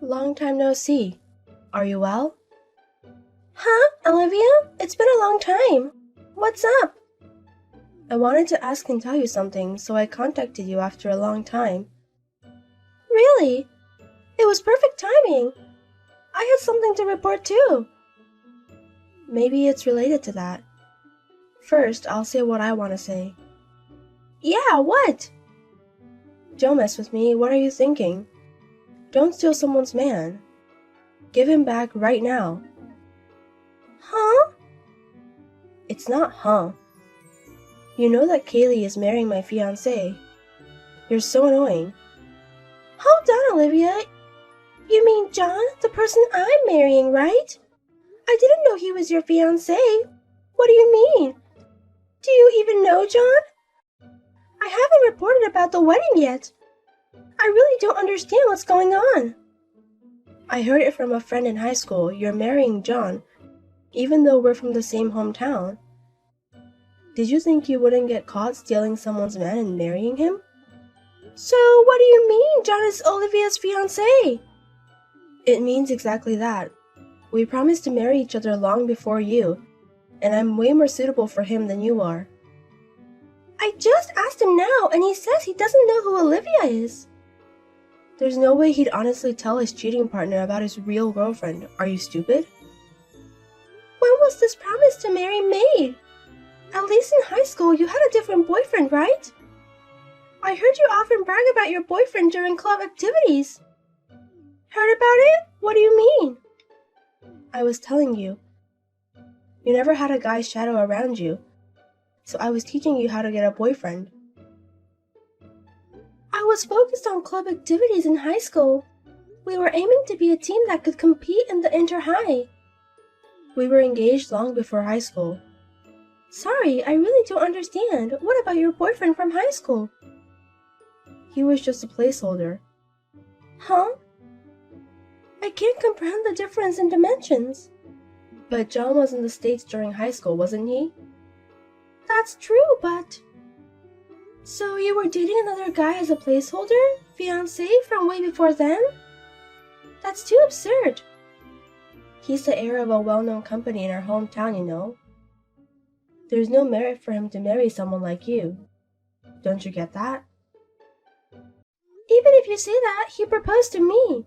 Long time no see. Are you well? Huh, Olivia? It's been a long time. What's up? I wanted to ask and tell you something, so I contacted you after a long time. Really? It was perfect timing. I had something to report too. Maybe it's related to that. First, I'll say what I want to say. Yeah, what? Don't mess with me. What are you thinking? Don't steal someone's man. Give him back right now. Huh? It's not huh. You know that Kaylee is marrying my fiancé. You're so annoying. Hold on, Olivia. You mean John, the person I'm marrying, right? I didn't know he was your fiancé. What do you mean? Do you even know John? I haven't reported about the wedding yet. I really don't understand what's going on. I heard it from a friend in high school. You're marrying John, even though we're from the same hometown. Did you think you wouldn't get caught stealing someone's man and marrying him? So, what do you mean John is Olivia's fiancé? It means exactly that. We promised to marry each other long before you, and I'm way more suitable for him than you are. I just asked him now, and he says he doesn't know who Olivia is. There's no way he'd honestly tell his cheating partner about his real girlfriend. Are you stupid? When was this promise to marry made? At least in high school, you had a different boyfriend, right? I heard you often brag about your boyfriend during club activities. Heard about it? What do you mean? I was telling you. You never had a guy's shadow around you, so I was teaching you how to get a boyfriend. I was focused on club activities in high school. We were aiming to be a team that could compete in the inter-high. We were engaged long before high school. Sorry, I really don't understand. What about your boyfriend from high school? He was just a placeholder. Huh? I can't comprehend the difference in dimensions. But John was in the States during high school, wasn't he? That's true, but... So you were dating another guy as a placeholder? Fiancé from way before then? That's too absurd. He's the heir of a well-known company in our hometown, you know. There's no merit for him to marry someone like you. Don't you get that? Even if you say that, he proposed to me.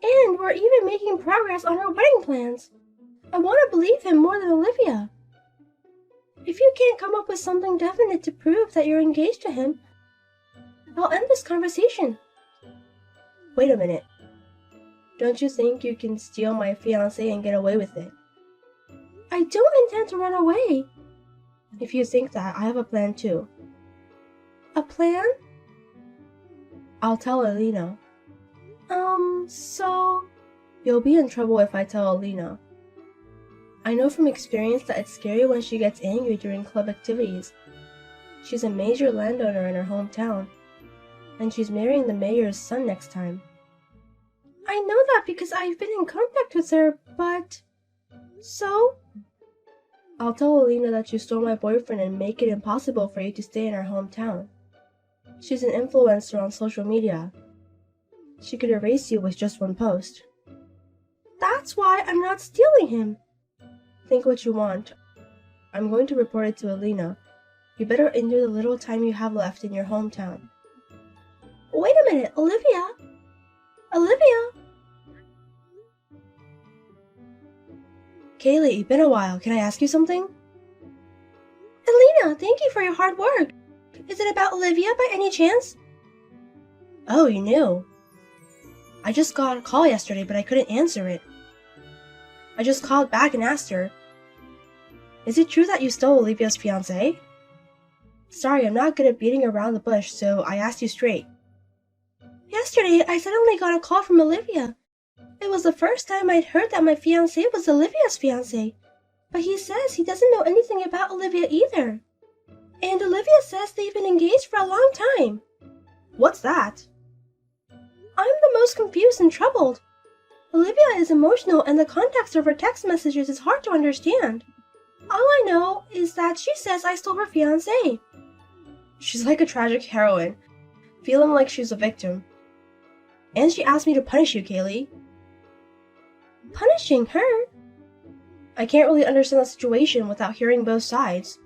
And we're even making progress on our wedding plans. I want to believe him more than Olivia. If you can't come up with something definite to prove that you're engaged to him, I'll end this conversation. Wait a minute. Don't you think you can steal my fiancé and get away with it? I don't intend to run away. If you think that, I have a plan too. A plan? I'll tell Alina. So... You'll be in trouble if I tell Alina. I know from experience that it's scary when she gets angry during club activities. She's a major landowner in her hometown, and she's marrying the mayor's son next time. I know that because I've been in contact with her, but... So? I'll tell Alina that you stole my boyfriend and make it impossible for you to stay in her hometown. She's an influencer on social media. She could erase you with just one post. That's why I'm not stealing him. Think what you want. I'm going to report it to Alina. You better endure the little time you have left in your hometown. Wait a minute, Olivia! Olivia! Kaylee, been a while. Can I ask you something? Alina, thank you for your hard work. Is it about Olivia by any chance? Oh, you knew. I just got a call yesterday, but I couldn't answer it. I just called back and asked her, is it true that you stole Olivia's fiancé? Sorry, I'm not good at beating around the bush, so I asked you straight. Yesterday, I suddenly got a call from Olivia. It was the first time I'd heard that my fiancé was Olivia's fiancé, but he says he doesn't know anything about Olivia either. And Olivia says they've been engaged for a long time. What's that? I'm the most confused and troubled. Olivia is emotional and the context of her text messages is hard to understand. All I know is that she says I stole her fiancé. She's like a tragic heroine, feeling like she's a victim. And she asked me to punish you, Kaylee. Punishing her? I can't really understand the situation without hearing both sides.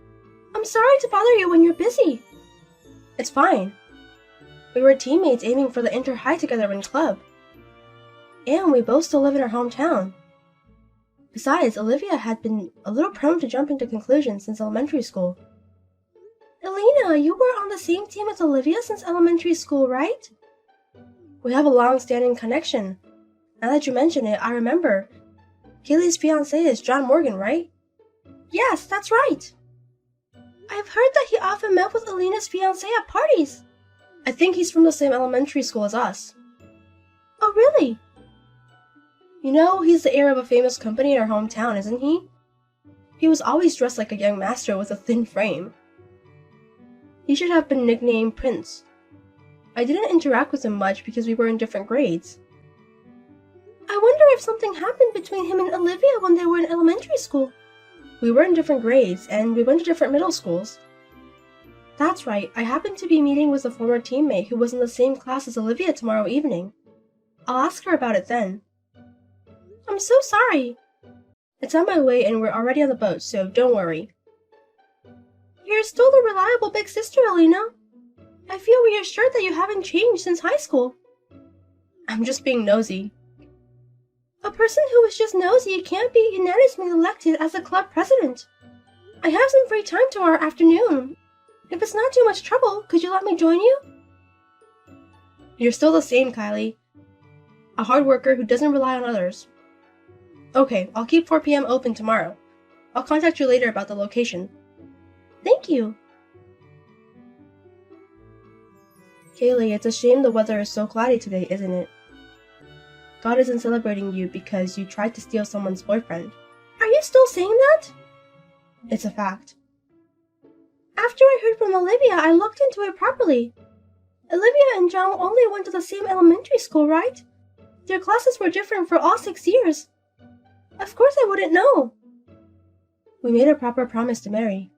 I'm sorry to bother you when you're busy. It's fine. We were teammates aiming for the inter-high together in club. And we both still live in our hometown. Besides, Olivia had been a little prone to jumping to conclusions since elementary school. Elena, you were on the same team as Olivia since elementary school, right? We have a long-standing connection. Now that you mention it, I remember. Kaylee's fiancé is John Morgan, right? Yes, that's right. I've heard that he often met with Elena's fiancé at parties. I think he's from the same elementary school as us. Oh, really? You know, he's the heir of a famous company in our hometown, isn't he? He was always dressed like a young master with a thin frame. He should have been nicknamed Prince. I didn't interact with him much because we were in different grades. I wonder if something happened between him and Olivia when they were in elementary school. We were in different grades, and we went to different middle schools. That's right, I happened to be meeting with a former teammate who was in the same class as Olivia tomorrow evening. I'll ask her about it then. I'm so sorry. It's on my way and we're already on the boat, so don't worry. You're still the reliable big sister, Elena. I feel reassured that you haven't changed since high school. I'm just being nosy. A person who is just nosy can't be unanimously elected as the club president. I have some free time tomorrow afternoon. If it's not too much trouble, could you let me join you? You're still the same, Kylie. A hard worker who doesn't rely on others. Okay, I'll keep 4 p.m. open tomorrow. I'll contact you later about the location. Thank you. Kaylee, it's a shame the weather is so cloudy today, isn't it? God isn't celebrating you because you tried to steal someone's boyfriend. Are you still saying that? It's a fact. After I heard from Olivia, I looked into it properly. Olivia and John only went to the same elementary school, right? Their classes were different for all 6 years. Of course I wouldn't know. We made a proper promise to marry.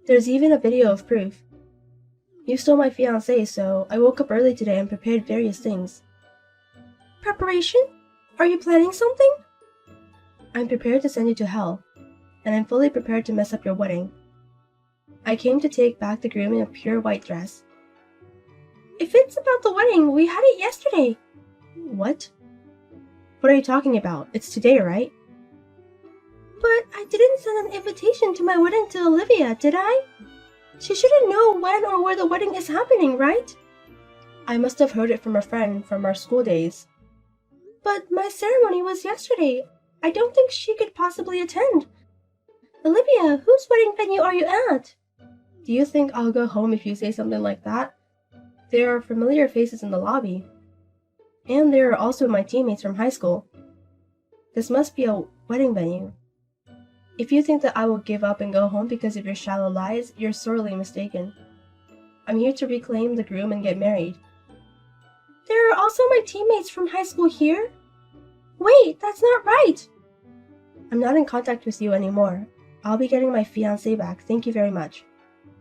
There's even a video of proof. You stole my fiancé, so I woke up early today and prepared various things. Preparation? Are you planning something? I'm prepared to send you to hell, and I'm fully prepared to mess up your wedding. I came to take back the groom in a pure white dress. If it's about the wedding, we had it yesterday. What? What are you talking about? It's today, right? But I didn't send an invitation to my wedding to Olivia, did I? She shouldn't know when or where the wedding is happening, right? I must have heard it from a friend from our school days. But my ceremony was yesterday. I don't think she could possibly attend. Olivia, whose wedding venue are you at? Do you think I'll go home if you say something like that? There are familiar faces in the lobby. And there are also my teammates from high school. This must be a wedding venue. If you think that I will give up and go home because of your shallow lies, you're sorely mistaken. I'm here to reclaim the groom and get married. There are also my teammates from high school here? Wait, that's not right! I'm not in contact with you anymore. I'll be getting my fiancé back, thank you very much.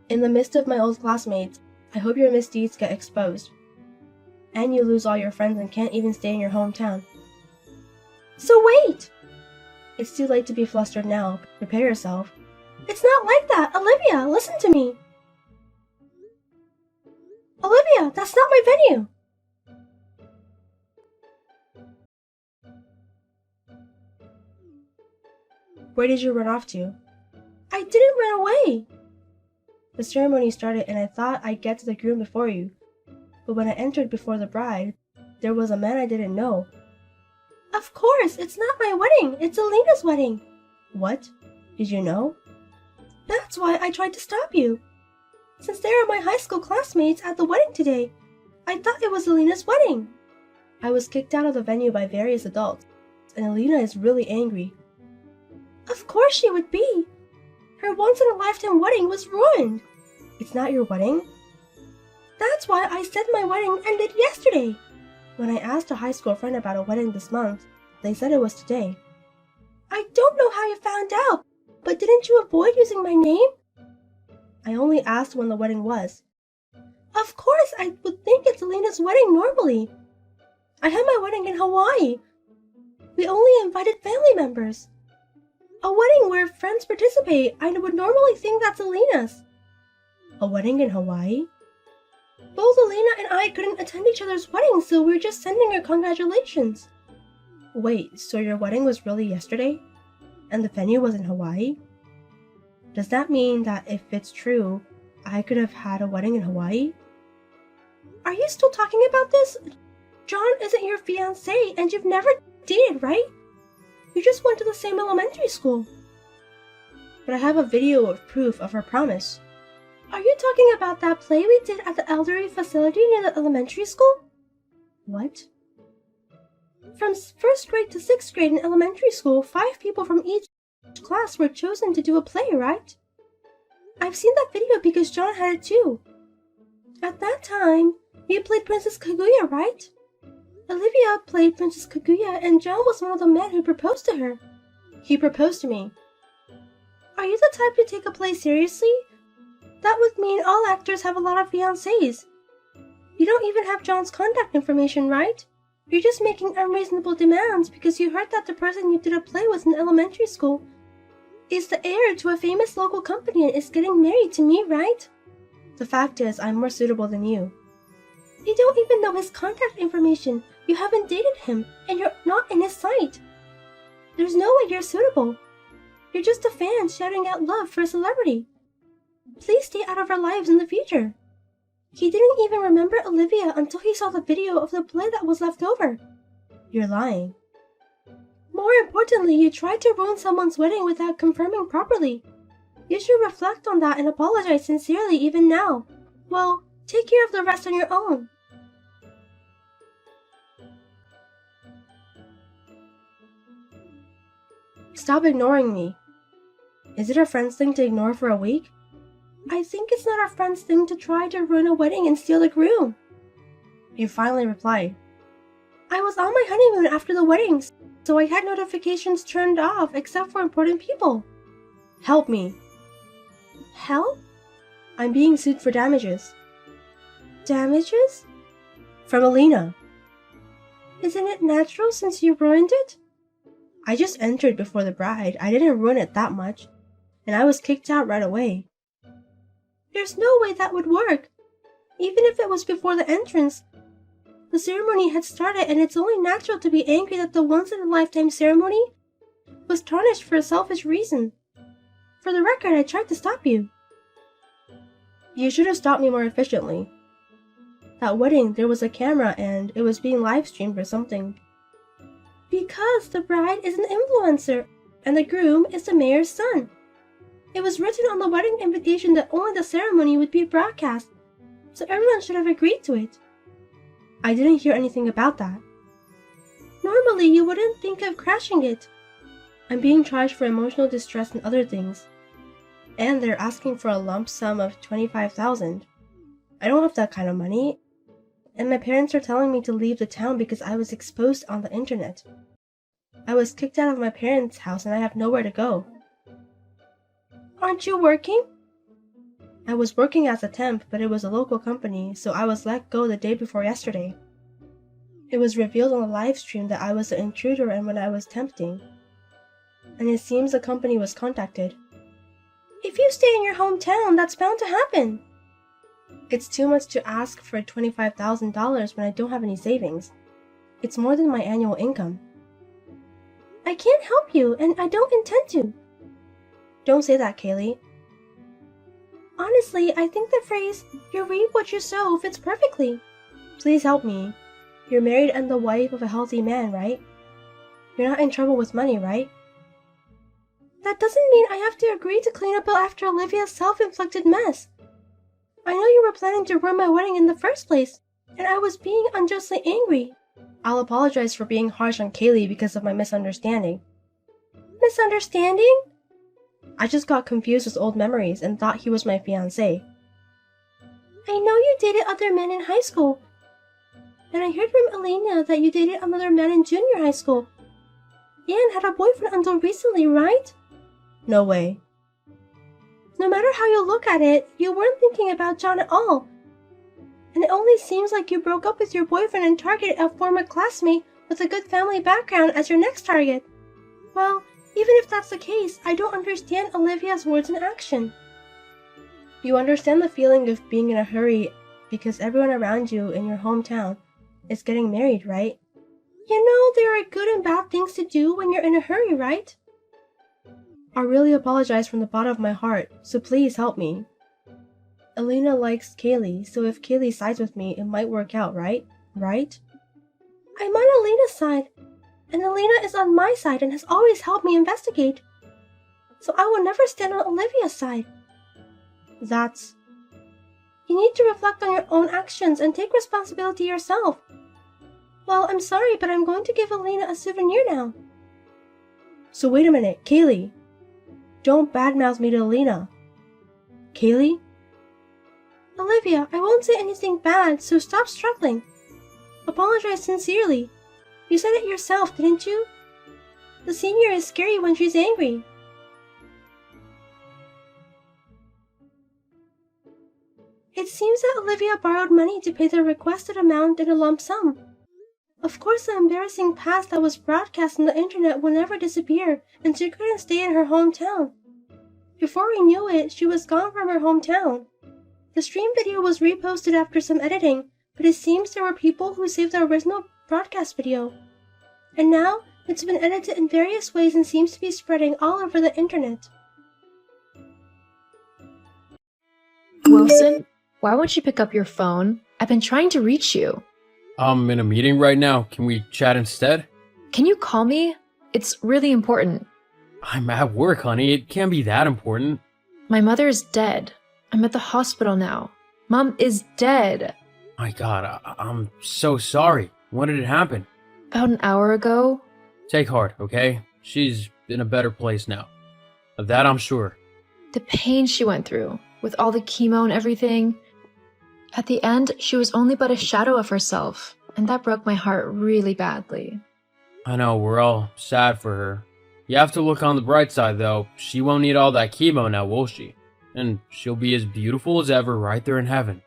In the midst of my old classmates, I hope your misdeeds get exposed. And you lose all your friends and can't even stay in your hometown. So wait! It's too late to be flustered now. Prepare yourself. It's not like that! Olivia, listen to me! Olivia, that's not my venue! Where did you run off to? I didn't run away! The ceremony started and I thought I'd get to the groom before you. But when I entered before the bride, there was a man I didn't know. Of course, it's not my wedding, it's Elena's wedding. What? Did you know? That's why I tried to stop you. Since they are my high school classmates at the wedding today, I thought it was Elena's wedding. I was kicked out of the venue by various adults, and Elena is really angry. Of course she would be. Her once-in-a-lifetime wedding was ruined. It's not your wedding? That's why I said my wedding ended yesterday. When I asked a high school friend about a wedding this month, they said it was today. I don't know how you found out, but didn't you avoid using my name? I only asked when the wedding was. Of course, I would think it's Elena's wedding normally. I had my wedding in Hawaii. We only invited family members. A wedding where friends participate. I would normally think that's Alina's. A wedding in Hawaii? Both Alina and I couldn't attend each other's weddings, so we're just sending her congratulations. Wait, so your wedding was really yesterday? And the venue was in Hawaii? Does that mean that if it's true, I could have had a wedding in Hawaii? Are you still talking about this? John isn't your fiancé, and you've never dated, right? You just went to the same elementary school. But I have a video of proof of our promise. Are you talking about that play we did at the elderly facility near the elementary school? What? From 1st grade to 6th grade in elementary school, 5 people from each class were chosen to do a play, right? I've seen that video because John had it too. At that time, you played Princess Kaguya, right? Olivia played Princess Kaguya, and John was one of the men who proposed to her. He proposed to me. Are you the type to take a play seriously? That would mean all actors have a lot of fiancés. You don't even have John's contact information, right? You're just making unreasonable demands because you heard that the person you did a play with in elementary school is the heir to a famous local company and is getting married to me, right? The fact is, I'm more suitable than you. You don't even know his contact information. You haven't dated him, and you're not in his sight. There's no way you're suitable. You're just a fan shouting out love for a celebrity. Please stay out of our lives in the future. He didn't even remember Olivia until he saw the video of the play that was left over. You're lying. More importantly, you tried to ruin someone's wedding without confirming properly. You should reflect on that and apologize sincerely even now. Well, take care of the rest on your own. Stop ignoring me. Is it a friend's thing to ignore for a week? I think it's not a friend's thing to try to ruin a wedding and steal the groom. You finally replied. I was on my honeymoon after the wedding, so I had notifications turned off except for important people. Help me. Help? I'm being sued for damages. Damages? From Alina. Isn't it natural since you ruined it? I just entered before the bride. I didn't ruin it that much. And I was kicked out right away. There's no way that would work. Even if it was before the entrance. The ceremony had started and it's only natural to be angry that the once-in-a-lifetime ceremony was tarnished for a selfish reason. For the record, I tried to stop you. You should have stopped me more efficiently. That wedding, there was a camera and it was being live-streamed or something. Because the bride is an influencer and the groom is the mayor's son. It was written on the wedding invitation that only the ceremony would be broadcast, so everyone should have agreed to it. I didn't hear anything about that. Normally, you wouldn't think of crashing it. I'm being charged for emotional distress and other things. And they're asking for a lump sum of $25,000. I don't have that kind of money. And my parents are telling me to leave the town because I was exposed on the internet. I was kicked out of my parents' house and I have nowhere to go. Aren't you working? I was working as a temp, but it was a local company, so I was let go the day before yesterday. It was revealed on the live stream that I was the intruder and when I was tempting. And it seems the company was contacted. If you stay in your hometown, that's bound to happen. It's too much to ask for $25,000 when I don't have any savings. It's more than my annual income. I can't help you, and I don't intend to. Don't say that, Kaylee. Honestly, I think the phrase, you reap what you sow, fits perfectly. Please help me. You're married and the wife of a healthy man, right? You're not in trouble with money, right? That doesn't mean I have to agree to clean up after Olivia's self-inflicted mess. I know you were planning to ruin my wedding in the first place, and I was being unjustly angry. I'll apologize for being harsh on Kaylee because of my misunderstanding. Misunderstanding? I just got confused with old memories and thought he was my fiancé. I know you dated other men in high school. And I heard from Alina that you dated another man in junior high school. And had a boyfriend until recently, right? No way. No matter how you look at it, you weren't thinking about John at all. And it only seems like you broke up with your boyfriend and targeted a former classmate with a good family background as your next target. Well, even if that's the case, I don't understand Olivia's words and action. You understand the feeling of being in a hurry because everyone around you in your hometown is getting married, right? You know there are good and bad things to do when you're in a hurry, right? I really apologize from the bottom of my heart, so please help me. Elena likes Kaylee, so if Kaylee sides with me, it might work out, right? Right? I'm on Elena's side, and Elena is on my side and has always helped me investigate. So I will never stand on Olivia's side. That's... You need to reflect on your own actions and take responsibility yourself. Well, I'm sorry, but I'm going to give Elena a souvenir now. So wait a minute, Kaylee. Don't badmouth me to Elena. Kaylee? Olivia, I won't say anything bad, so stop struggling. Apologize sincerely. You said it yourself, didn't you? The senior is scary when she's angry. It seems that Olivia borrowed money to pay the requested amount in a lump sum. Of course, the embarrassing past that was broadcast on the internet will never disappear, and she couldn't stay in her hometown. Before we knew it, she was gone from her hometown. The stream video was reposted after some editing, but it seems there were people who saved the original broadcast video. And now, it's been edited in various ways and seems to be spreading all over the internet. Wilson, why won't you pick up your phone? I've been trying to reach you. I'm in a meeting right now. Can we chat instead? Can you call me? It's really important. I'm at work, honey. It can't be that important. My mother is dead. I'm at the hospital now. Mom is dead. My God, I'm so sorry. When did it happen? About an hour ago. Take heart, okay? She's in a better place now. Of that, I'm sure. The pain she went through, with all the chemo and everything. At the end, she was only but a shadow of herself, and that broke my heart really badly. I know, we're all sad for her. You have to look on the bright side, though. She won't need all that chemo now, will she? And she'll be as beautiful as ever right there in heaven.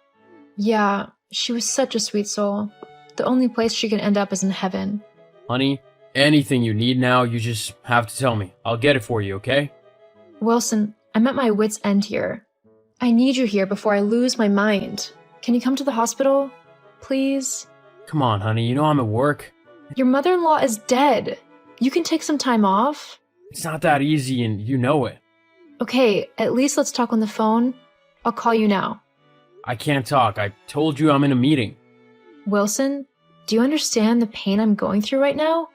Yeah, she was such a sweet soul. The only place she can end up is in heaven. Honey, anything you need now, you just have to tell me. I'll get it for you, okay? Wilson, I'm at my wit's end here. I need you here before I lose my mind. Can you come to the hospital? Please? Come on, honey. You know I'm at work. Your mother-in-law is dead. You can take some time off. It's not that easy, and you know it. Okay, at least let's talk on the phone. I'll call you now. I can't talk. I told you I'm in a meeting. Wilson, do you understand the pain I'm going through right now?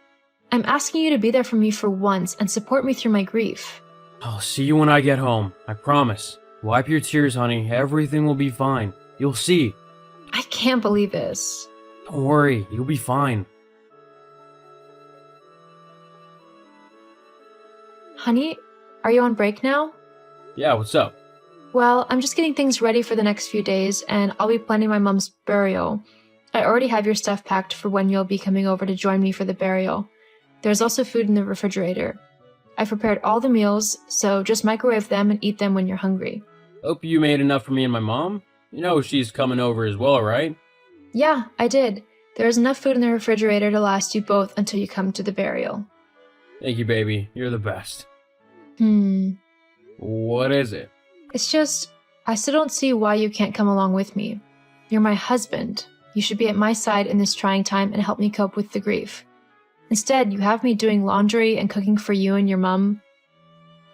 I'm asking you to be there for me for once and support me through my grief. I'll see you when I get home. I promise. Wipe your tears, honey. Everything will be fine. You'll see. I can't believe this. Don't worry. You'll be fine. Honey, are you on break now? Yeah, what's up? Well, I'm just getting things ready for the next few days, and I'll be planning my mom's burial. I already have your stuff packed for when you'll be coming over to join me for the burial. There's also food in the refrigerator. I've prepared all the meals, so just microwave them and eat them when you're hungry. Hope you made enough for me and my mom. You know she's coming over as well, right? Yeah, I did. There's enough food in the refrigerator to last you both until you come to the burial. Thank you, baby. You're the best. What is it? It's just, I still don't see why you can't come along with me. You're my husband. You should be at my side in this trying time and help me cope with the grief. Instead, you have me doing laundry and cooking for you and your mom.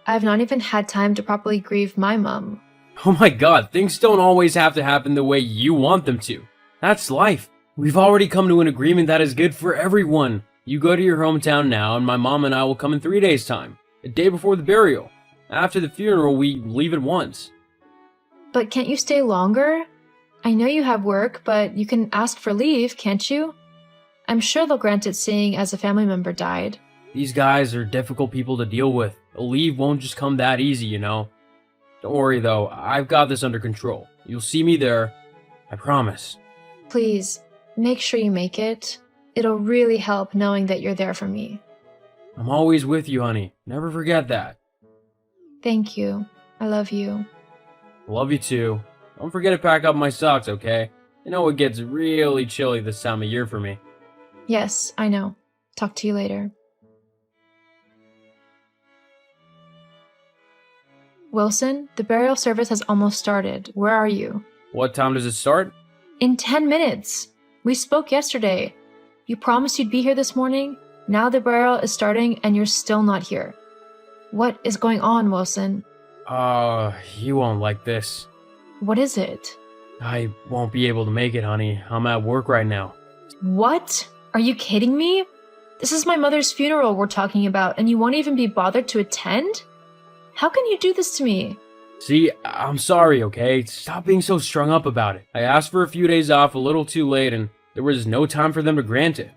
I've not even had time to properly grieve my mom. Oh my God, things don't always have to happen the way you want them to. That's life. We've already come to an agreement that is good for everyone. You go to your hometown now, and my mom and I will come in 3 days' time, a day before the burial. After the funeral, we leave at once. But can't you stay longer? I know you have work, but you can ask for leave, can't you? I'm sure they'll grant it seeing as a family member died. These guys are difficult people to deal with. A leave won't just come that easy, you know. Don't worry though, I've got this under control. You'll see me there. I promise. Please, make sure you make it. It'll really help knowing that you're there for me. I'm always with you, honey. Never forget that. Thank you. I love you. Love you too. Don't forget to pack up my socks, okay? You know it gets really chilly this time of year for me. Yes, I know. Talk to you later. Wilson, the burial service has almost started. Where are you? What time does it start? In 10 minutes. We spoke yesterday. You promised you'd be here this morning. Now the burial is starting and you're still not here. What is going on, Wilson? You won't like this. What is it? I won't be able to make it, honey. I'm at work right now. What? Are you kidding me? This is my mother's funeral we're talking about, and you won't even be bothered to attend? How can you do this to me? See, I'm sorry, okay? Stop being so strung up about it. I asked for a few days off a little too late, and there was no time for them to grant it.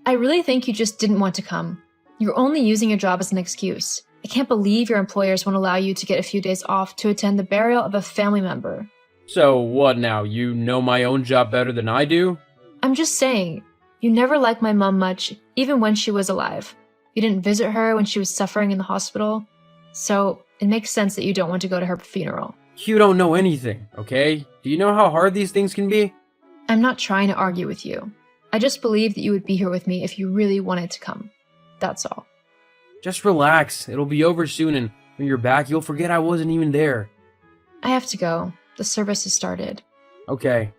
I really think you just didn't want to come. You're only using your job as an excuse. I can't believe your employers won't allow you to get a few days off to attend the burial of a family member. So what now? You know my own job better than I do? I'm just saying, you never liked my mom much, even when she was alive. You didn't visit her when she was suffering in the hospital. So it makes sense that you don't want to go to her funeral. You don't know anything, okay? Do you know how hard these things can be? I'm not trying to argue with you. I just believe that you would be here with me if you really wanted to come. That's all. Just relax. It'll be over soon, and when you're back, you'll forget I wasn't even there. I have to go. The service has started. Okay.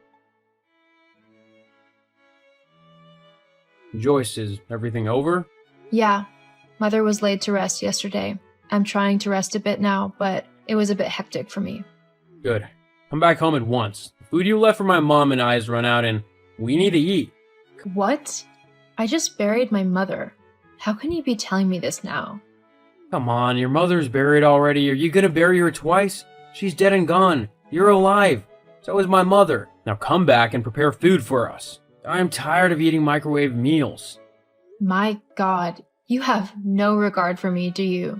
Joyce, is everything over? Yeah. Mother was laid to rest yesterday. I'm trying to rest a bit now, but it was a bit hectic for me. Good. Come back home at once. The food you left for my mom and I has run out, and we need to eat. What? I just buried my mother. How can you be telling me this now? Come on, your mother's buried already. Are you gonna bury her twice? She's dead and gone. You're alive. So is my mother. Now come back and prepare food for us. I'm tired of eating microwave meals. My God, you have no regard for me, do you?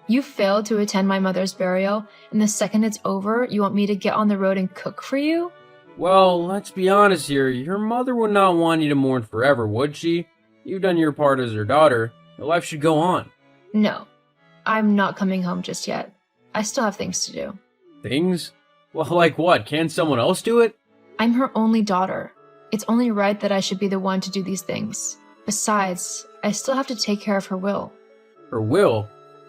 You failed to attend my mother's burial, and the second it's over, you want me to get on the road and cook for you? Well, let's be honest here. Your mother would not want you to mourn forever, would she? You've done your part as her daughter. Your life should go on. No, I'm not coming home just yet. I still have things to do. Things? Well, like what? Can someone else do it? I'm her only daughter. It's only right that I should be the one to do these things. Besides, I still have to take care of her will. Her will?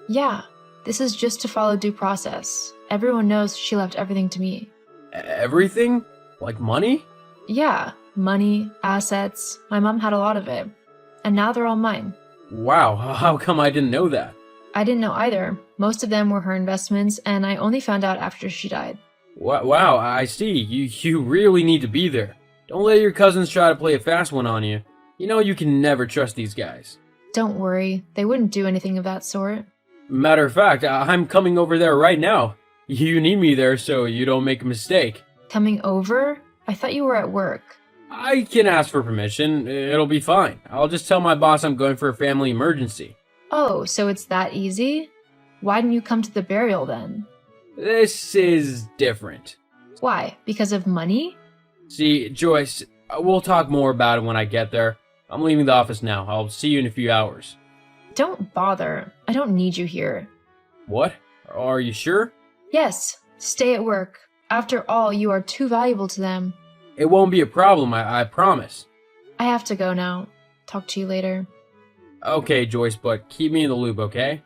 Yeah, this is just to follow due process. Everyone knows she left everything to me. Everything? Like money? Yeah, money, assets. My mom had a lot of it. And now they're all mine. Wow, how come I didn't know that? I didn't know either. Most of them were her investments, and I only found out after she died. Wow, I see. You really need to be there. Don't let your cousins try to play a fast one on you. You know you can never trust these guys. Don't worry, they wouldn't do anything of that sort. Matter of fact, I'm coming over there right now. You need me there so you don't make a mistake. Coming over? I thought you were at work. I can ask for permission. It'll be fine. I'll just tell my boss I'm going for a family emergency. Oh, so it's that easy? Why didn't you come to the burial then? This is different. Why? Because of money? See, Joyce, we'll talk more about it when I get there. I'm leaving the office now. I'll see you in a few hours. Don't bother. I don't need you here. What? Are you sure? Yes, stay at work. After all, you are too valuable to them. It won't be a problem, I promise. I have to go now. Talk to you later. Okay, Joyce, but keep me in the loop, okay?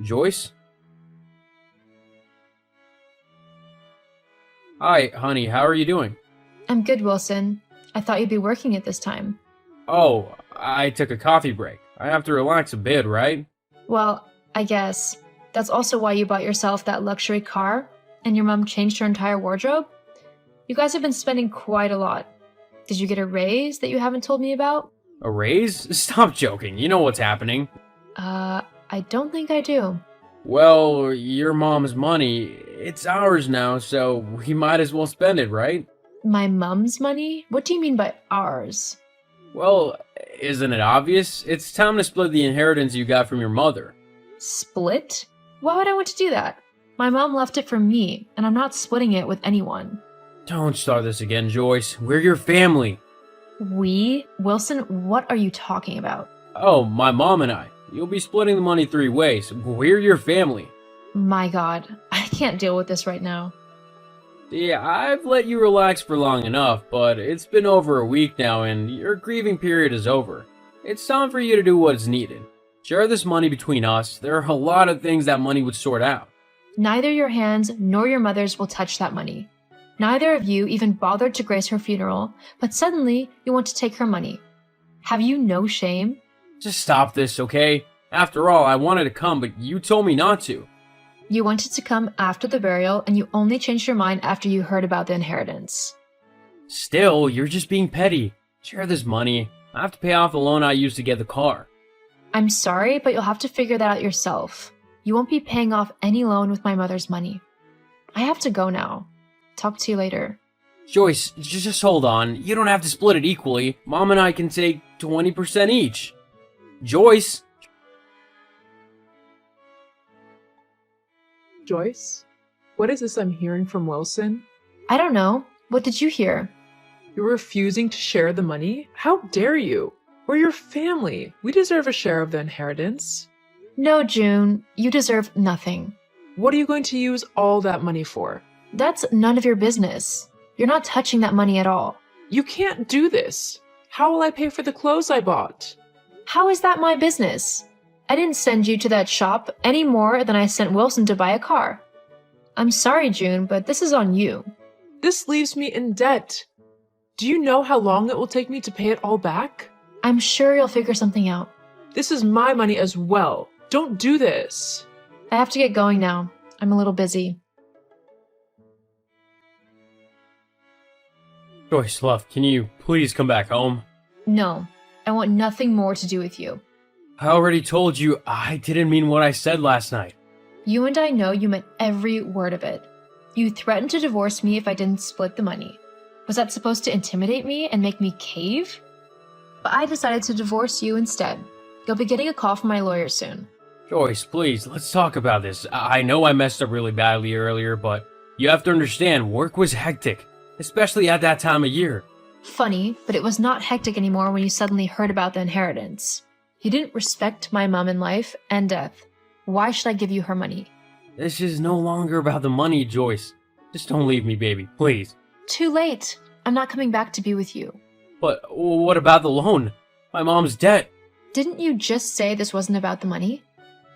Joyce? Hi, honey, how are you doing? I'm good, Wilson. I thought you'd be working at this time. Oh, I took a coffee break. I have to relax a bit, right? Well, I guess. That's also why you bought yourself that luxury car, and your mom changed her entire wardrobe? You guys have been spending quite a lot. Did you get a raise that you haven't told me about? A raise? Stop joking. You know what's happening. I don't think I do. Well, your mom's money, it's ours now, so we might as well spend it, right? My mom's money? What do you mean by ours? Well, isn't it obvious? It's time to split the inheritance you got from your mother. Split? Why would I want to do that? My mom left it for me, and I'm not splitting it with anyone. Don't start this again, Joyce. We're your family. We? Wilson, what are you talking about? Oh, my mom and I. You'll be splitting the money 3 ways. We're your family. My God, I can't deal with this right now. See, I've let you relax for long enough, but it's been over a week now and your grieving period is over. It's time for you to do what's needed. Share this money between us. There are a lot of things that money would sort out. Neither your hands nor your mother's will touch that money. Neither of you even bothered to grace her funeral, but suddenly you want to take her money. Have you no shame? Just stop this, okay? After all, I wanted to come, but you told me not to. You wanted to come after the burial, and you only changed your mind after you heard about the inheritance. Still, you're just being petty. Share this money. I have to pay off the loan I used to get the car. I'm sorry, but you'll have to figure that out yourself. You won't be paying off any loan with my mother's money. I have to go now. Talk to you later. Joyce, just hold on. You don't have to split it equally. Mom and I can take 20% each. Joyce! Joyce? What is this I'm hearing from Wilson? I don't know. What did you hear? You're refusing to share the money? How dare you? We're your family. We deserve a share of the inheritance. No, June. You deserve nothing. What are you going to use all that money for? That's none of your business. You're not touching that money at all. You can't do this. How will I pay for the clothes I bought? How is that my business? I didn't send you to that shop any more than I sent Wilson to buy a car. I'm sorry, June, but this is on you. This leaves me in debt. Do you know how long it will take me to pay it all back? I'm sure you'll figure something out. This is my money as well. Don't do this. I have to get going now. I'm a little busy. Joyce, love, can you please come back home? No, I want nothing more to do with you. I already told you I didn't mean what I said last night. You and I know you meant every word of it. You threatened to divorce me if I didn't split the money. Was that supposed to intimidate me and make me cave? But I decided to divorce you instead. You'll be getting a call from my lawyer soon. Joyce, please, let's talk about this. I know I messed up really badly earlier, but you have to understand, work was hectic, especially at that time of year. Funny, but it was not hectic anymore when you suddenly heard about the inheritance. You didn't respect my mom in life and death. Why should I give you her money? This is no longer about the money, Joyce. Just don't leave me, baby, please. Too late. I'm not coming back to be with you. But what about the loan? My mom's debt. Didn't you just say this wasn't about the money?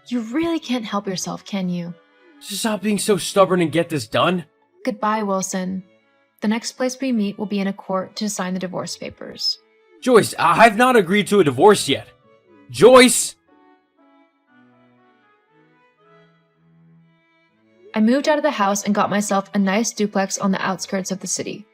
You really can't help yourself, can you? Just stop being so stubborn and get this done. Goodbye, Wilson. The next place we meet will be in a court to sign the divorce papers. Joyce, I've not agreed to a divorce yet. Joyce! I moved out of the house and got myself a nice duplex on the outskirts of the city.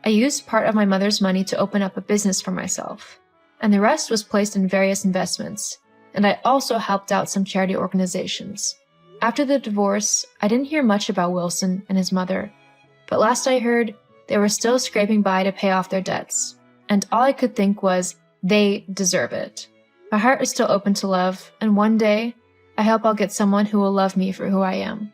I used part of my mother's money to open up a business for myself, and the rest was placed in various investments, and I also helped out some charity organizations. After the divorce, I didn't hear much about Wilson and his mother, but last I heard, they were still scraping by to pay off their debts, and all I could think was, they deserve it. My heart is still open to love, and one day, I hope I'll get someone who will love me for who I am.